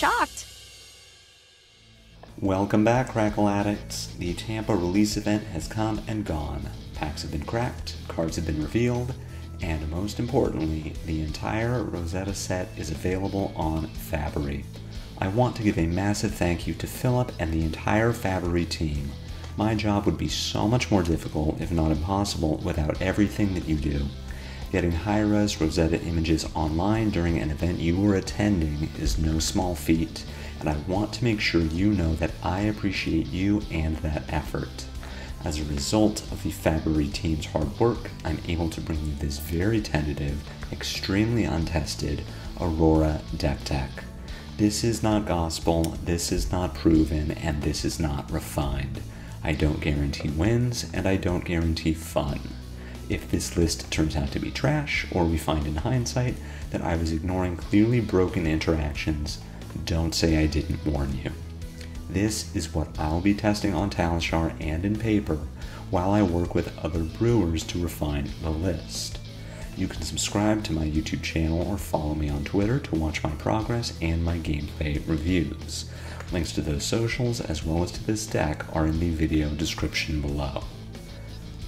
shocked. Welcome back, Crackle Addicts. The Tampa release event has come and gone. Packs have been cracked, cards have been revealed, and most importantly, the entire Rosetta set is available on Fabory. I want to give a massive thank you to Philip and the entire Fabory team. My job would be so much more difficult, if not impossible, without everything that you do. Getting high-res Rosetta images online during an event you were attending is no small feat, and I want to make sure you know that I appreciate you and that effort. As a result of the Fabory team's hard work, I'm able to bring you this very tentative, extremely untested Aurora deck tech. This is not gospel, this is not proven, and this is not refined. I don't guarantee wins, and I don't guarantee fun. If this list turns out to be trash, or we find in hindsight that I was ignoring clearly broken interactions, don't say I didn't warn you. This is what I'll be testing on Talishar and in paper while I work with other brewers to refine the list. You can subscribe to my YouTube channel or follow me on Twitter to watch my progress and my gameplay reviews. Links to those socials as well as to this deck are in the video description below.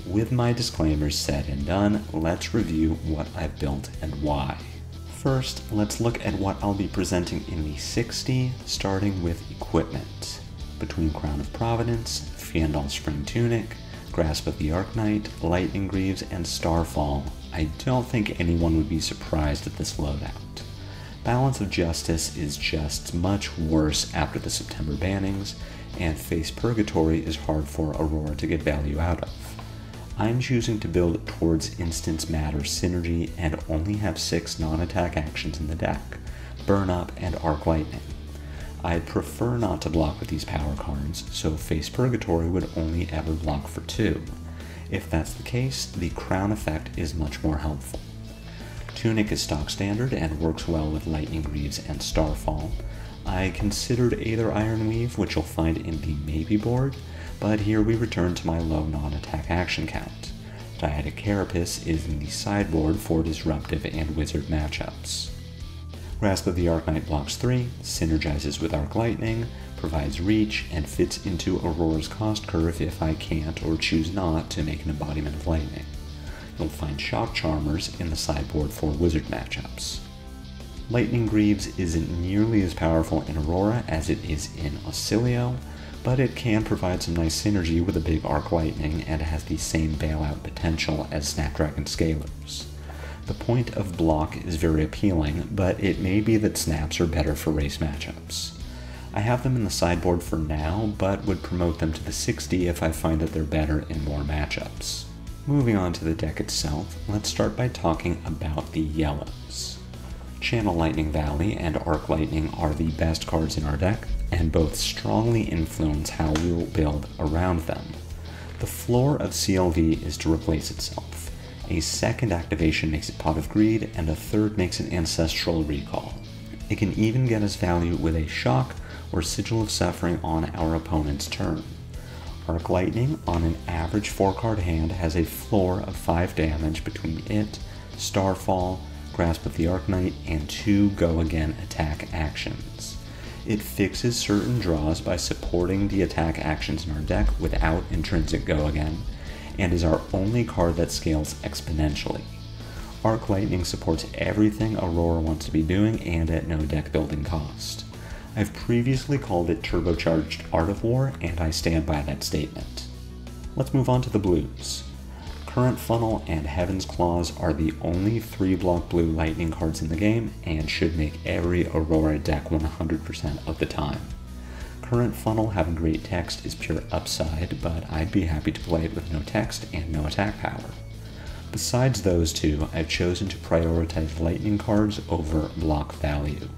With my disclaimers said and done, let's review what I've built and why. First, let's look at what I'll be presenting in the 60, starting with equipment. Between Crown of Providence, Fiendal Spring Tunic, Grasp of the Arknight, Lightning Greaves, and Starfall, I don't think anyone would be surprised at this loadout. Balance of Justice is just much worse after the September bannings, and Face Purgatory is hard for Aurora to get value out of. I'm choosing to build towards Instance Matter synergy and only have 6 non-attack actions in the deck, Burn Up and Arc Lightning. I'd prefer not to block with these power cards, so Face Purgatory would only ever block for 2. If that's the case, the Crown effect is much more helpful. Tunic is stock standard and works well with Lightning Greaves and Starfall. I considered Aether Ironweave, which you'll find in the Maybe board, but here we return to my low non-attack action count. Dyadic Carapace is in the sideboard for disruptive and wizard matchups. Grasp of the Arknight blocks 3, synergizes with Arc Lightning, provides reach, and fits into Aurora's cost curve if I can't or choose not to make an embodiment of lightning. You'll find Shock Charmers in the sideboard for wizard matchups. Lightning Greaves isn't nearly as powerful in Aurora as it is in Auxilio, but it can provide some nice synergy with a big Arc Lightning and has the same bailout potential as Snapdragon Scalers. The point of block is very appealing, but it may be that snaps are better for race matchups. I have them in the sideboard for now, but would promote them to the 60 if I find that they're better in more matchups. Moving on to the deck itself, let's start by talking about the yellows. Channel Lightning Valley and Arc Lightning are the best cards in our deck, and both strongly influence how we will build around them. The floor of CLV is to replace itself. A second activation makes it Pot of Greed, and a third makes it Ancestral Recall. It can even get us value with a Shock or Sigil of Suffering on our opponent's turn. Arc Lightning on an average 4-card hand has a floor of 5 damage between it, Starfall, Grasp of the Arknight, and 2 Go Again attack actions. It fixes certain draws by supporting the attack actions in our deck without intrinsic Go Again, and is our only card that scales exponentially. Arc Lightning supports everything Aurora wants to be doing and at no deck building cost. I've previously called it turbocharged Art of War, and I stand by that statement. Let's move on to the blues. Current Funnel and Heaven's Claws are the only 3-block blue lightning cards in the game and should make every Aurora deck 100% of the time. Current Funnel having great text is pure upside, but I'd be happy to play it with no text and no attack power. Besides those two, I've chosen to prioritize lightning cards over block value.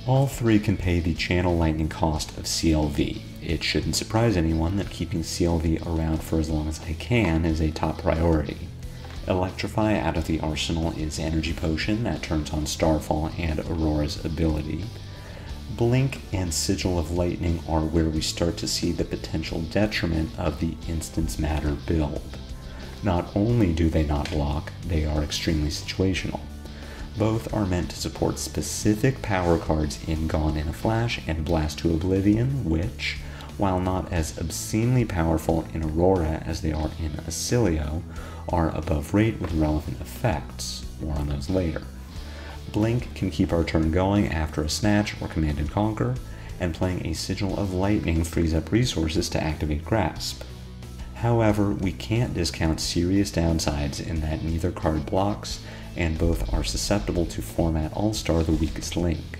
All 3 can pay the Channel Lightning cost of CLV. It shouldn't surprise anyone that keeping CLV around for as long as I can is a top priority. Electrify out of the arsenal is Energy Potion that turns on Starfall and Aurora's ability. Blink and Sigil of Lightning are where we start to see the potential detriment of the Instance Matter build. Not only do they not block, they are extremely situational. Both are meant to support specific power cards in Gone in a Flash and Blast to Oblivion, which, while not as obscenely powerful in Aurora as they are in Acilio, are above rate with relevant effects. More on those later. Blink can keep our turn going after a Snatch or Command and Conquer, and playing a Sigil of Lightning frees up resources to activate Grasp. However, we can't discount serious downsides in that neither card blocks, and both are susceptible to Format All-Star the weakest link.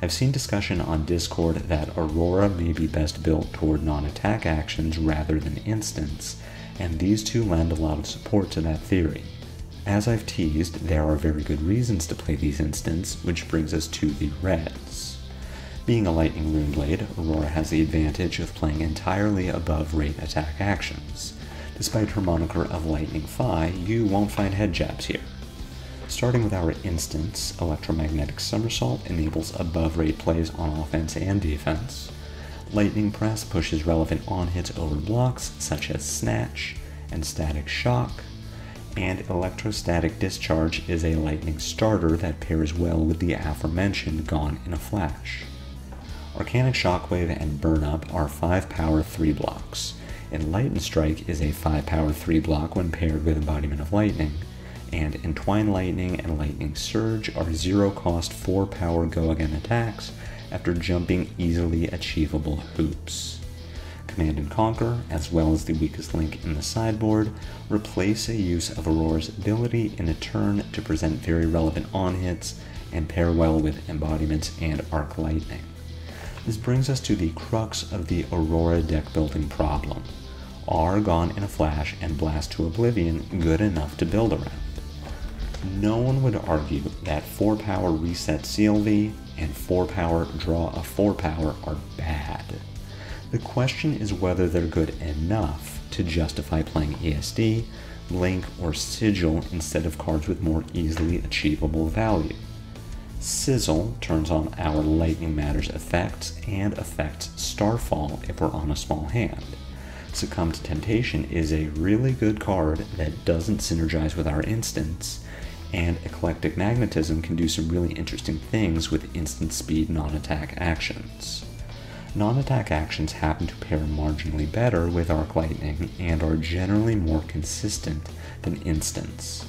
I've seen discussion on Discord that Aurora may be best built toward non-attack actions rather than instants, and these two lend a lot of support to that theory. As I've teased, there are very good reasons to play these instants, which brings us to the reds. Being a Lightning Rune Blade, Aurora has the advantage of playing entirely above rate attack actions. Despite her moniker of Lightning Fi, you won't find head jabs here. Starting with our instants, Electromagnetic Somersault enables above-rate plays on offense and defense. Lightning Press pushes relevant on-hits over blocks such as Snatch and Static Shock, and Electrostatic Discharge is a lightning starter that pairs well with the aforementioned Gone in a Flash. Arcanic Shockwave and Burn Up are 5-power 3 blocks, and Light & Strike is a 5-power 3 block when paired with Embodiment of Lightning, and Entwine Lightning and Lightning Surge are 0-cost 4-power go-again attacks after jumping easily achievable hoops. Command and Conquer, as well as the weakest link in the sideboard, replace a use of Aurora's ability in a turn to present very relevant on-hits and pair well with Embodiments and Arc Lightning. This brings us to the crux of the Aurora deck building problem. Are Gone in a Flash and Blast to Oblivion good enough to build around? No one would argue that 4-power Reset CLV and 4-power Draw a 4-power are bad. The question is whether they're good enough to justify playing ESD, Link, or Sigil instead of cards with more easily achievable value. Sizzle turns on our Lightning Matters effects and affects Starfall if we're on a small hand. Succumb to Temptation is a really good card that doesn't synergize with our instants, and Eclectic Magnetism can do some really interesting things with instant speed non-attack actions. Non-attack actions happen to pair marginally better with Arc Lightning and are generally more consistent than instants.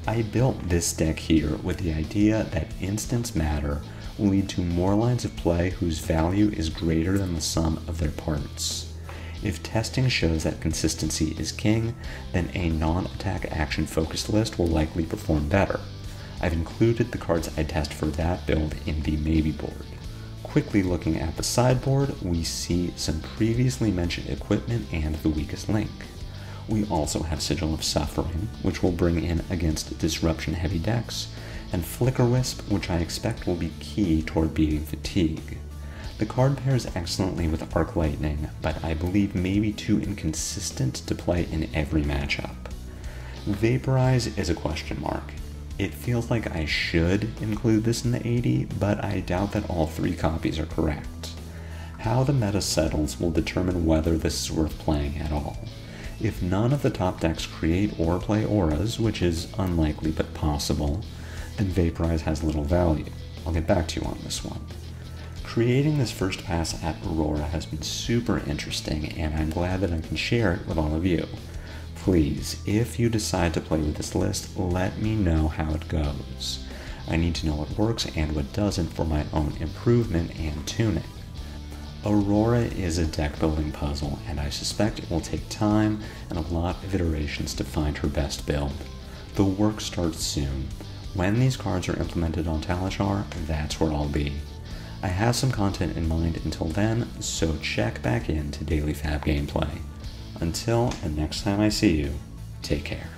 I built this deck here with the idea that instants matter will lead to more lines of play whose value is greater than the sum of their parts. If testing shows that consistency is king, then a non-attack action focused list will likely perform better. I've included the cards I test for that build in the maybe board. Quickly looking at the sideboard, we see some previously mentioned equipment and the weakest link. We also have Sigil of Suffering, which will bring in against disruption-heavy decks, and Flicker Wisp, which I expect will be key toward beating Fatigue. The card pairs excellently with Arc Lightning, but I believe may be too inconsistent to play in every matchup. Vaporize is a question mark. It feels like I should include this in the 80, but I doubt that all 3 copies are correct. How the meta settles will determine whether this is worth playing at all. If none of the top decks create or play auras, which is unlikely but possible, then Vaporize has little value. I'll get back to you on this one. Creating this first pass at Aurora has been super interesting, and I'm glad that I can share it with all of you. Please, if you decide to play with this list, let me know how it goes. I need to know what works and what doesn't for my own improvement and tuning. Aurora is a deck building puzzle, and I suspect it will take time and a lot of iterations to find her best build. The work starts soon. When these cards are implemented on Talishar, that's where I'll be. I have some content in mind until then, so check back in to Daily Fab Gameplay. Until the next time I see you, take care.